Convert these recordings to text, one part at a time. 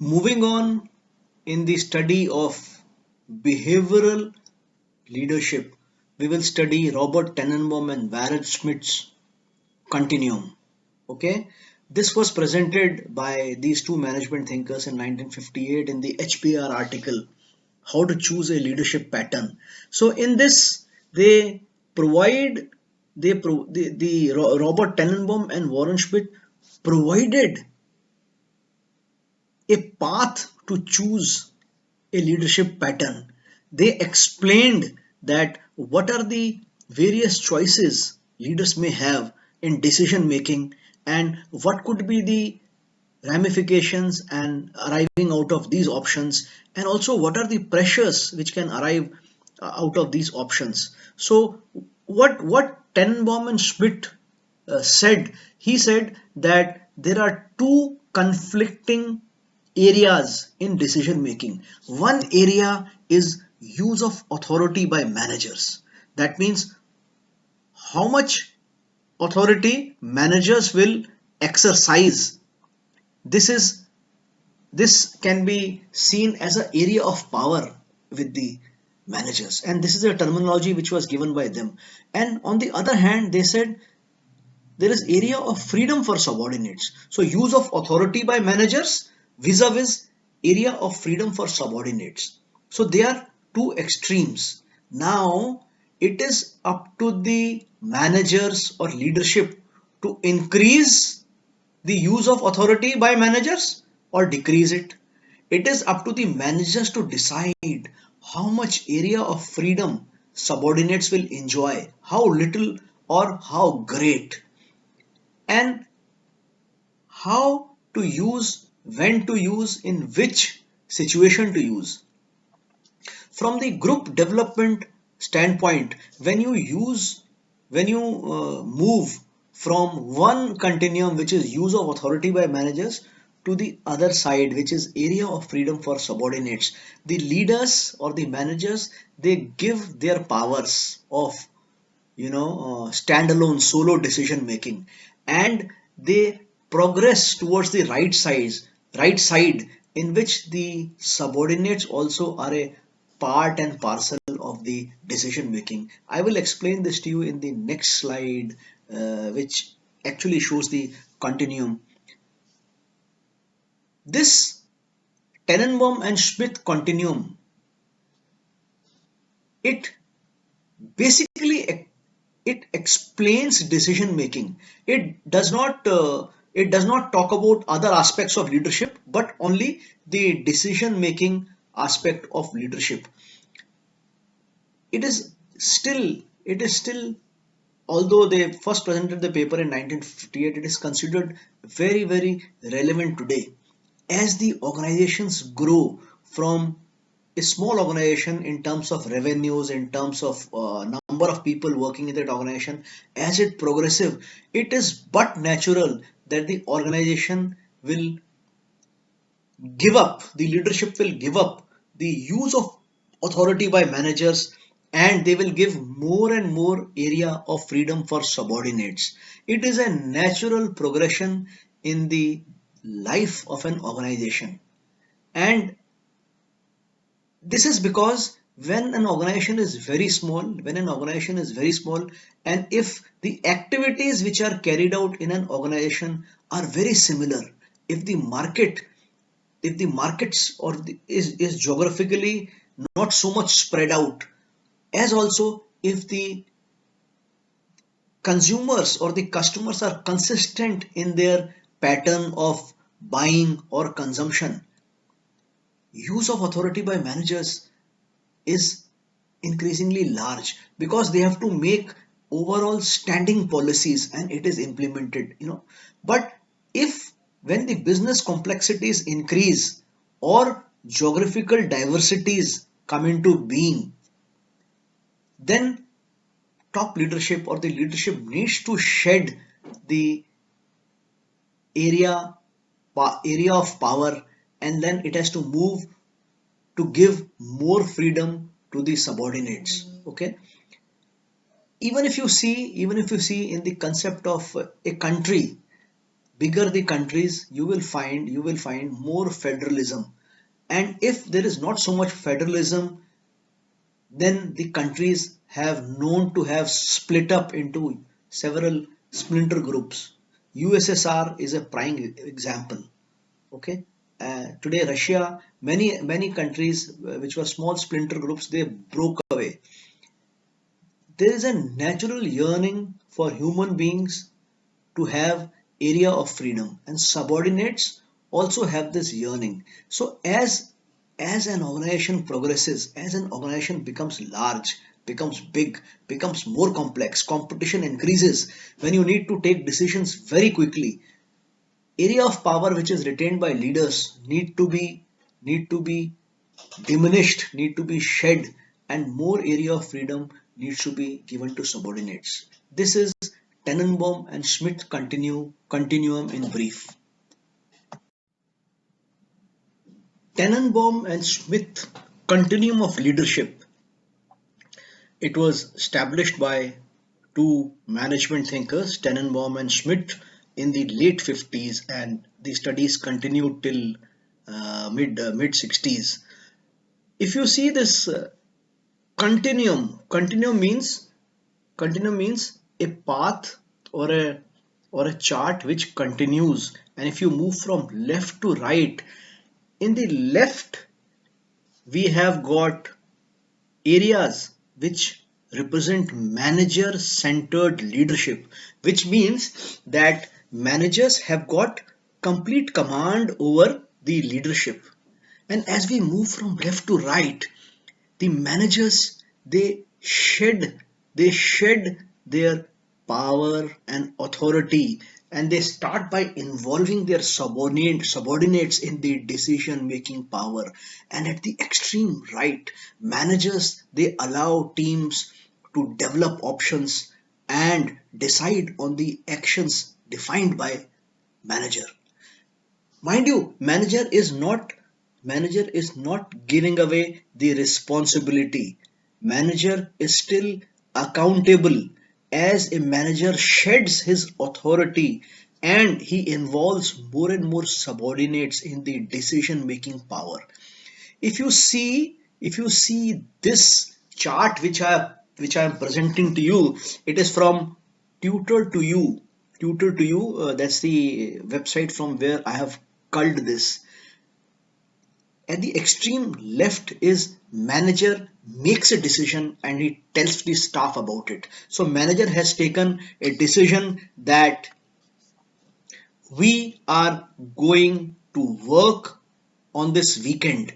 Moving on in the study of behavioral leadership, we will study Robert Tannenbaum and Warren Schmidt's Continuum. Okay, this was presented by these two management thinkers in 1958 in the HBR article, How to Choose a Leadership Pattern. So in this, they provide the Robert Tannenbaum and Warren Schmidt provided a path to choose a leadership pattern. They explained that what are the various choices leaders may have in decision making and what could be the ramifications and arriving out of these options, and also what are the pressures which can arrive out of these options. So what Tenenbaum and Schmidt said, he said that there are two conflicting areas in decision making. One area is use of authority by managers. That means how much authority managers will exercise. This is this can be seen as an area of power with the managers, and this is a terminology which was given by them. And on the other hand, they said there is area of freedom for subordinates. So use of authority by managers vis-a-vis area of freedom for subordinates. So they are two extremes. Now it is up to the managers or leadership to increase the use of authority by managers or decrease it. It is up to the managers to decide how much area of freedom subordinates will enjoy, how little or how great, and how to use, when to use, in which situation to use. From the group development standpoint, when you move from one continuum, which is use of authority by managers, to the other side, which is area of freedom for subordinates, the leaders or the managers, they give their powers of standalone solo decision making, and they progress towards the right side, in which the subordinates also are a part and parcel of the decision making. I will explain this to you in the next slide, which actually shows the continuum. This Tenenbaum and Schmidt continuum, it basically it explains decision making. It does not talk about other aspects of leadership, but only the decision making aspect of leadership. It is still although they first presented the paper in 1958, it is considered very, very relevant today as the organizations grow from a small organization in terms of revenues, in terms of number of people working in that organization. As it progressive, it is but natural that the organization will the leadership will give up the use of authority by managers, and they will give more and more area of freedom for subordinates. It is a natural progression in the life of an organization. And this is because when an organization is very small, and if the activities which are carried out in an organization are very similar, if the markets is geographically not so much spread out, as also if the consumers or the customers are consistent in their pattern of buying or consumption, use of authority by managers is increasingly large, because they have to make overall standing policies and it is implemented. But if when the business complexities increase or geographical diversities come into being, then top leadership or the leadership needs to shed the area area of power, and then it has to move to give more freedom to the subordinates. Okay, even if you see in the concept of a country, bigger the countries, you will find more federalism. And if there is not so much federalism, then the countries have known to have split up into several splinter groups. USSR is a prime example. Okay, today Russia, many countries which were small splinter groups, they broke away. There is a natural yearning for human beings to have area of freedom, and subordinates also have this yearning. So as an organization progresses, as an organization becomes large, becomes big, becomes more complex, competition increases, when you need to take decisions very quickly, area of power which is retained by leaders need to be diminished, need to be shed, and more area of freedom needs to be given to subordinates. This is Tannenbaum and Schmidt continuum in brief. Tannenbaum and Schmidt continuum of leadership. It was established by two management thinkers, Tannenbaum and Schmidt, in the late 50s, and the studies continued till mid 60s. If you see this continuum means a path or a chart which continues, and if you move from left to right, in the left we have got areas which represent manager centered leadership, which means that managers have got complete command over the leadership. And as we move from left to right, the managers, they shed their power and authority, and they start by involving their subordinates in the decision making power. And at the extreme right, managers, they allow teams to develop options and decide on the actions defined by manager. Mind you, manager is not giving away the responsibility. Manager is still accountable, as a manager sheds his authority and he involves more and more subordinates in the decision making power. If you see this chart which I am presenting to you, it is from tutor to you. Tutor to you, that's the website from where I have culled this. At the extreme left is manager makes a decision and he tells the staff about it. So manager has taken a decision that we are going to work on this weekend.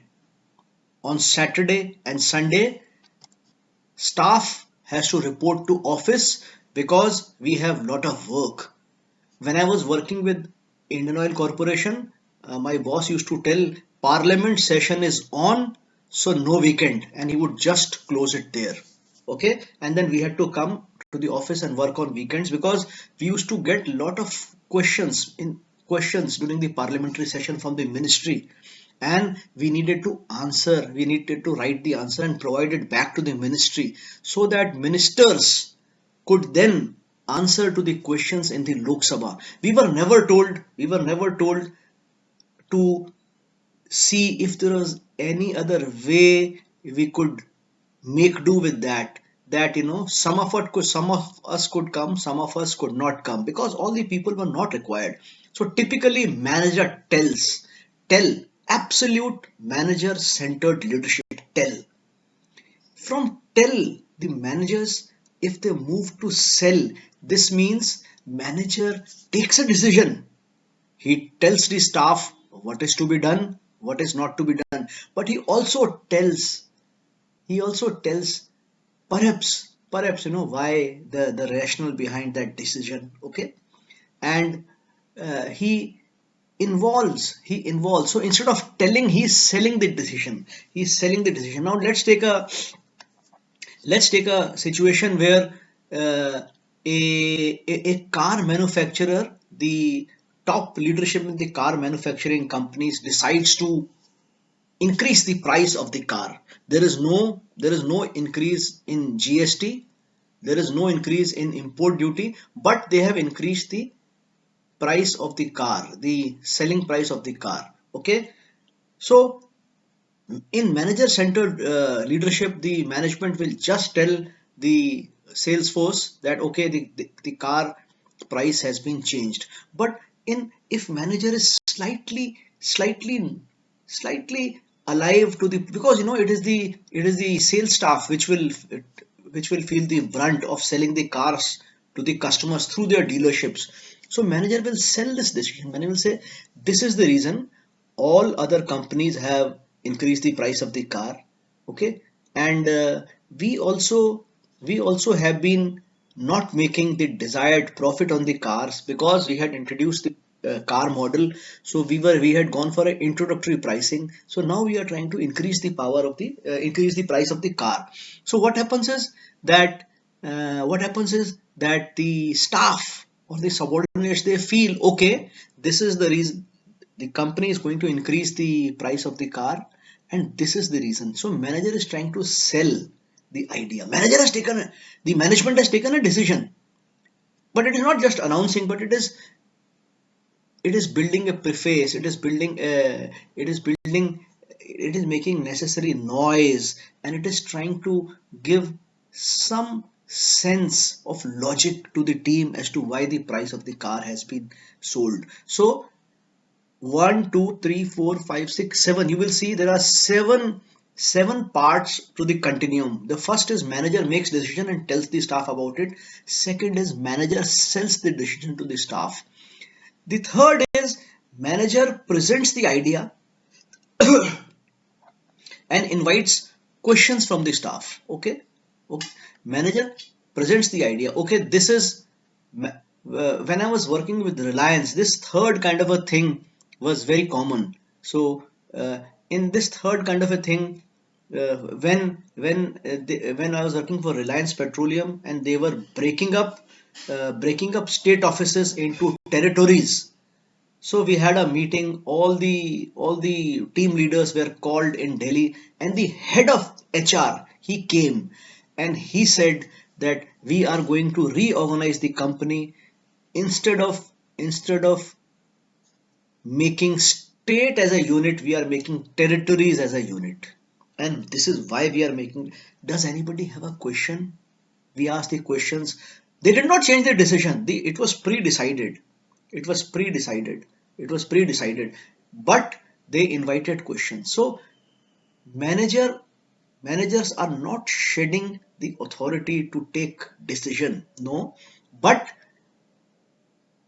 On Saturday and Sunday, staff has to report to office because we have lot of work. When I was working with Indian Oil Corporation, my boss used to tell Parliament session is on, so no weekend, and he would just close it there. Okay, and then we had to come to the office and work on weekends because we used to get a lot of questions during the parliamentary session from the ministry, and we needed to write the answer and provide it back to the ministry so that ministers could then answer to the questions in the Lok Sabha. We were never told to see if there was any other way we could make do with that. That some of us could come, some of us could not come because all the people were not required. So typically manager tell absolute manager centered leadership. Tell from tell the managers, if they move to sell, this means manager takes a decision. He tells the staff what is to be done, what is not to be done, but he also tells perhaps why the rationale behind that decision. Okay, and he involves. So instead of telling, he's selling the decision. Now let's take a situation where a car manufacturer, the top leadership in the car manufacturing companies, decides to increase the price of the car. There is no increase in GST, there is no increase in import duty, but they have increased the price of the car, the selling price of the car. Okay, so in manager centered leadership, the management will just tell the sales force that okay, the car price has been changed. But in if manager is slightly alive to the, because it is the sales staff which will feel the brunt of selling the cars to the customers through their dealerships. So manager will sell this decision. Manager will say, this is the reason all other companies have increased the price of the car. Okay, and we also we also have been not making the desired profit on the cars because we had introduced the car model. So we had gone for an introductory pricing. So now we are trying to increase the price of the car. So what happens is that the staff or the subordinates, they feel okay, this is the reason the company is going to increase the price of the car, and this is the reason. So manager is trying to sell the idea. The management has taken a decision, but it is not just announcing, but it is building a preface, it is making necessary noise, and it is trying to give some sense of logic to the team as to why the price of the car has been sold. So 1, 2, 3, 4, 5, 6, 7, you will see there are seven parts to the continuum. The first is manager makes decision and tells the staff about it. Second is manager sells the decision to the staff. The third is manager presents the idea and invites questions from the staff. Okay, manager presents the idea. Okay, this is when I was working with Reliance, this third kind of a thing was very common. So in this third kind of a thing, when I was working for Reliance Petroleum, and they were breaking up state offices into territories. So we had a meeting. All the team leaders were called in Delhi, and the head of HR, he came, and he said that we are going to reorganize the company. Instead of making state as a unit, we are making territories as a unit, and this is why we are making. Does anybody have a question? We asked the questions. They did not change their decision. It was pre-decided. It was pre-decided. It was pre-decided. But they invited questions. So manager managers are not shedding the authority to take decision. No, but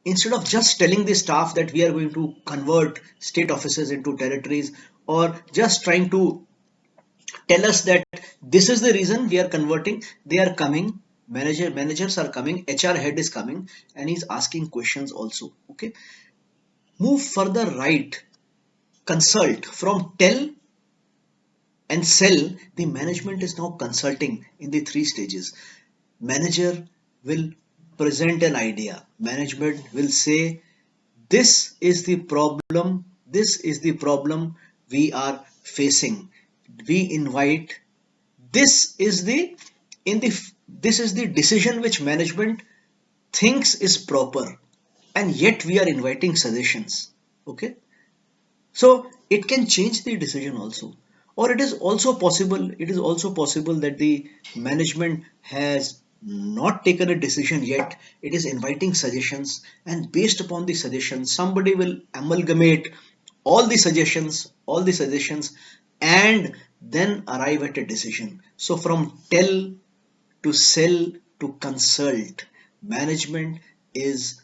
instead of just telling the staff that we are going to convert state offices into territories, or just trying to tell us that this is the reason we are converting, they are coming. Managers are coming, HR head is coming, and he's asking questions also. Okay, move further right. Consult. From tell and sell, the management is now consulting in the three stages. Manager will present an idea. Management will say, this is the problem we are facing. We invite, this is the in the this is the decision which management thinks is proper, and yet we are inviting suggestions. Okay, so it can change the decision also. Or it is also possible that the management has not taken a decision yet. It is inviting suggestions, and based upon the suggestions, somebody will amalgamate all the suggestions and then arrive at a decision. So from tell to sell to consult, management is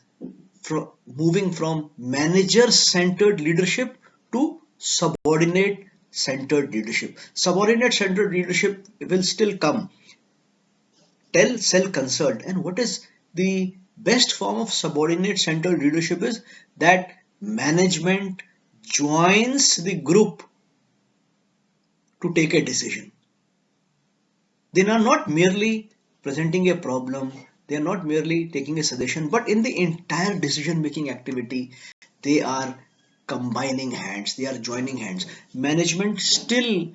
moving from manager centered leadership to subordinate centered leadership. Subordinate centered leadership will still come. Tell, sell, consult. And what is the best form of subordinate centered leadership is that management joins the group to take a decision. They are not merely presenting a problem, they are not merely taking a suggestion, but in the entire decision making activity, they are combining hands, they are joining hands. Management still,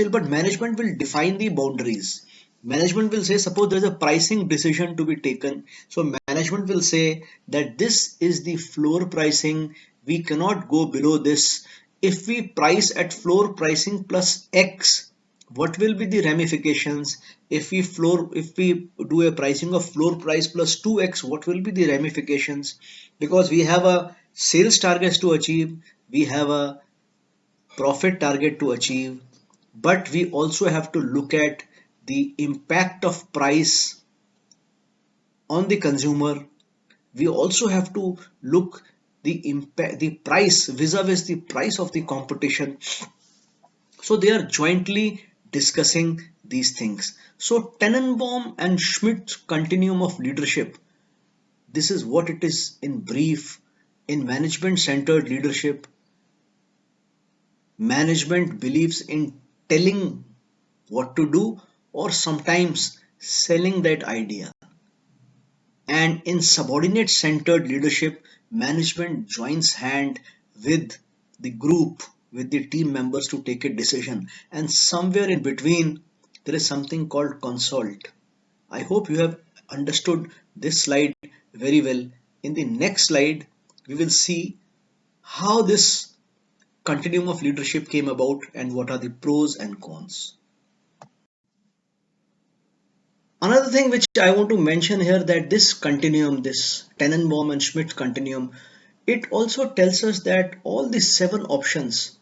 but management will define the boundaries. Management will say, suppose there's a pricing decision to be taken. So management will say that this is the floor pricing. We cannot go below this. If we price at floor pricing plus X, what will be the ramifications? If we do a pricing of floor price plus 2X, what will be the ramifications? Because we have a sales targets to achieve, we have a profit target to achieve, but we also have to look at the impact of price on the consumer. We also have to look the impact, the price vis-a-vis the price of the competition. So they are jointly discussing these things. So Tannenbaum and Schmidt continuum of leadership, this is what it is in brief. In management centered leadership, management believes in telling what to do or sometimes selling that idea. And in subordinate centered leadership, management joins hand with the group, with the team members to take a decision. And somewhere in between, there is something called consult. I hope you have understood this slide very well. In the next slide, we will see how this continuum of leadership came about and what are the pros and cons. Another thing which I want to mention here, that this continuum, this Tannenbaum and Schmidt continuum, it also tells us that all the seven options,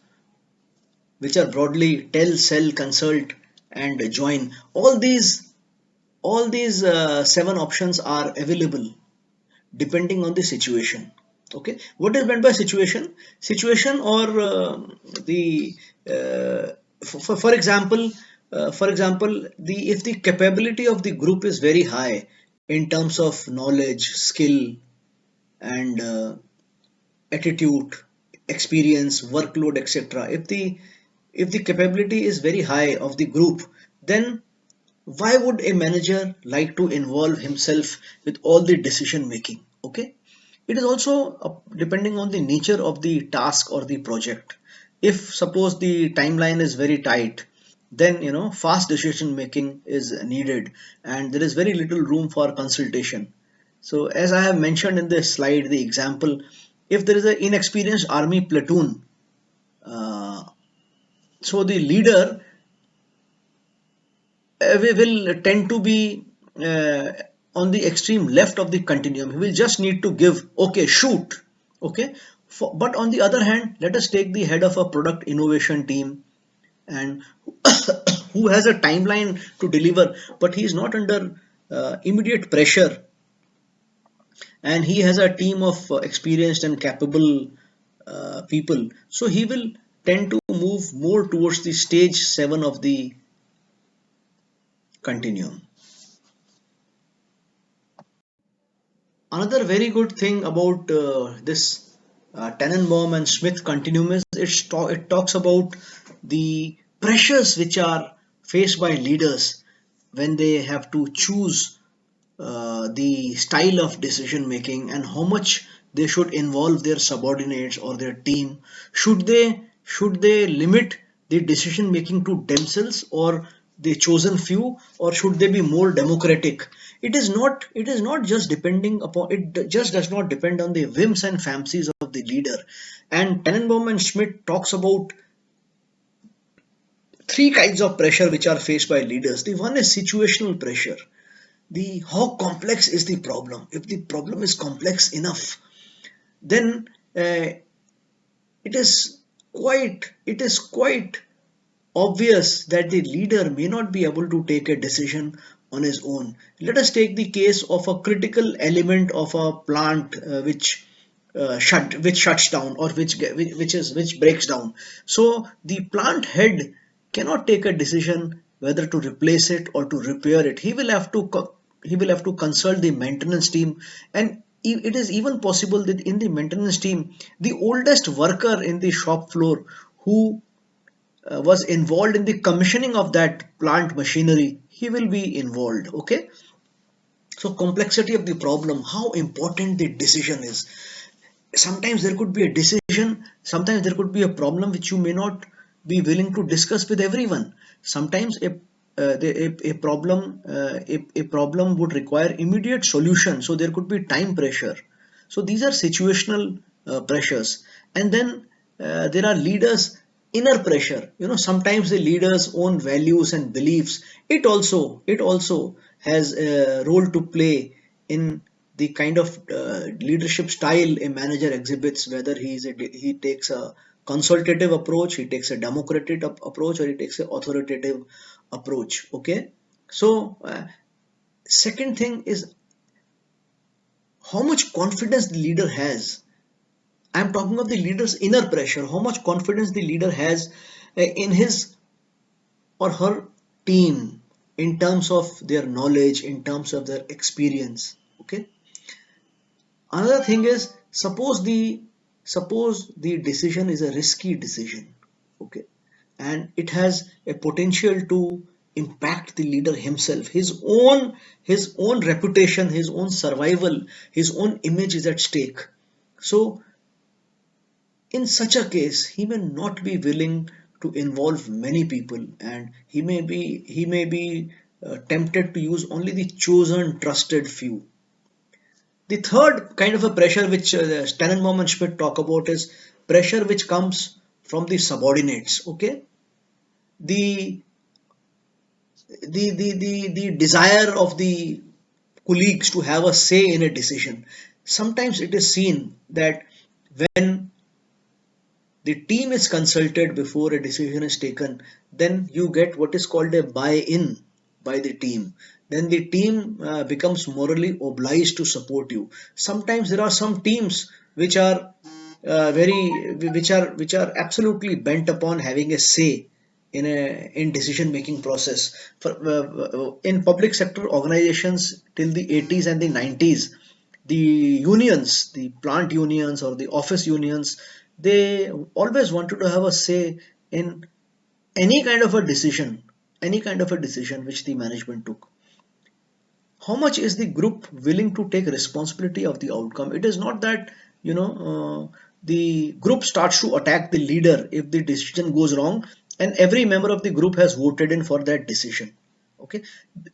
which are broadly tell, sell, consult, and join, all these seven options are available depending on the situation. Okay, what is meant by situation? Situation or the for example, the if the capability of the group is very high in terms of knowledge, skill, and attitude, experience, workload, etc. If the capability is very high of the group, then why would a manager like to involve himself with all the decision making? Okay, it is also depending on the nature of the task or the project. If suppose the timeline is very tight, then fast decision making is needed and there is very little room for consultation. So as I have mentioned in this slide, the example, if there is an inexperienced army platoon, uh, so the leader we will tend to be uh, on the extreme left of the continuum. He will just need to give, okay, shoot, okay. But on the other hand, let us take the head of a product innovation team and who has a timeline to deliver, but he is not under immediate pressure, and he has a team of experienced and capable people. So he will tend to move more towards the stage 7 of the continuum. Another very good thing about this Tannenbaum and Schmidt continuum is it talks about the pressures which are faced by leaders when they have to choose the style of decision making and how much they should involve their subordinates or their team. Should they limit the decision making to themselves or the chosen few, or should they be more democratic? It is not just depending upon it, just does not depend on the whims and fancies of the leader. And Tannenbaum and Schmidt talks about three kinds of pressure which are faced by leaders. The one is situational pressure. The how complex is the problem? If the problem is complex enough, then it is quite obvious that the leader may not be able to take a decision on his own. Let us take the case of a critical element of a plant which shuts down, or which breaks down. So the plant head cannot take a decision whether to replace it or to repair it. He will have to consult the maintenance team, and it is even possible that in the maintenance team, the oldest worker in the shop floor who was involved in the commissioning of that plant machinery, he will be involved. Okay, so complexity of the problem, how important the decision is. Sometimes there could be a decision, sometimes there could be a problem which you may not be willing to discuss with everyone. Sometimes a a problem would require immediate solution, so there could be time pressure. So these are situational pressures. And then there are leaders inner pressure. Sometimes the leaders own values and beliefs. It also has a role to play in the kind of leadership style a manager exhibits, whether he takes a consultative approach, he takes a democratic approach, or he takes an authoritative approach. Okay, so second thing is how much confidence the leader has. I'm talking of the leader's inner pressure, how much confidence the leader has in his or her team, in terms of their knowledge, in terms of their experience. Okay, another thing is, suppose the decision is a risky decision. Okay, and it has a potential to impact the leader himself, his own reputation, his own survival, his own image is at stake. So in such a case, he may not be willing to involve many people, and he may be tempted to use only the chosen trusted few. The third kind of a pressure which Tannenbaum and Schmidt talk about is pressure which comes from the subordinates. Okay, the the desire of the colleagues to have a say in a decision. Sometimes it is seen that when the team is consulted before a decision is taken, then you get what is called a buy-in by the team. Then the team becomes morally obliged to support you. Sometimes there are some teams which are which are absolutely bent upon having a say in decision making process. In public sector organizations till the 80s and the 90s, the unions, the plant unions or the office unions, they always wanted to have a say in any kind of a decision, any kind of a decision which the management took. How much is the group willing to take responsibility of the outcome? It is not that the group starts to attack the leader if the decision goes wrong, and every member of the group has voted in for that decision. Okay,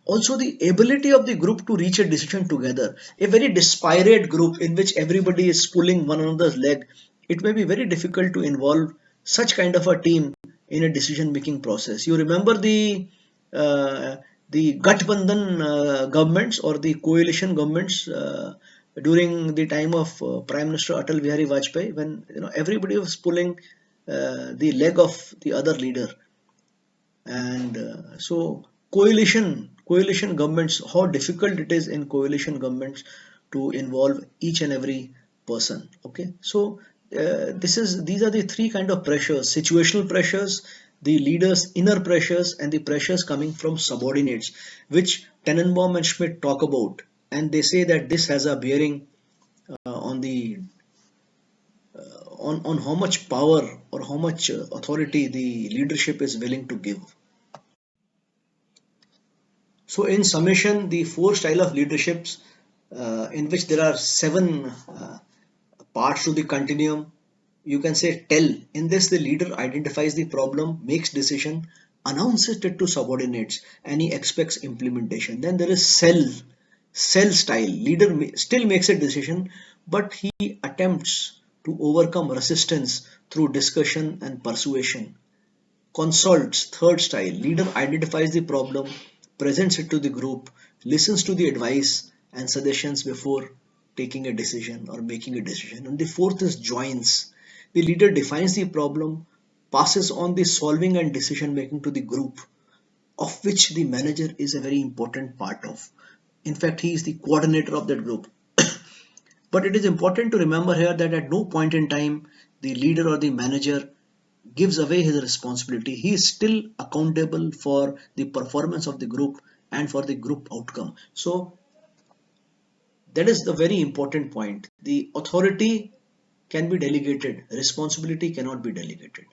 also the ability of the group to reach a decision together. A very disparate group in which everybody is pulling one another's leg, it may be very difficult to involve such kind of a team in a decision making process. You remember uh, the Gathbandhan governments or the coalition governments during the time of Prime Minister Atal Bihari Vajpayee, when everybody was pulling the leg of the other leader. And so coalition governments, how difficult it is in coalition governments to involve each and every person. Okay, so these are the three kind of pressures: situational pressures, the leaders inner pressures, and the pressures coming from subordinates, which Tannenbaum and Schmidt talk about. And they say that this has a bearing on the on how much power or how much authority the leadership is willing to give. So, in summation, the four style of leaderships, in which there are seven parts to the continuum. You can say tell. In this, the leader identifies the problem, makes decision, announces it to subordinates, and he expects implementation. Then there is sell style. Leader still makes a decision, but he attempts to overcome resistance through discussion and persuasion. Consults, third style. Leader identifies the problem, presents it to the group, listens to the advice and suggestions before taking a decision or making a decision. And the fourth is joins. The leader defines the problem, passes on the solving and decision making to the group, of which the manager is a very important part of. In fact, he is the coordinator of that group. But it is important to remember here that at no point in time the leader or the manager gives away his responsibility. He is still accountable for the performance of the group and for the group outcome. So that is the very important point. The authority can be delegated, responsibility cannot be delegated.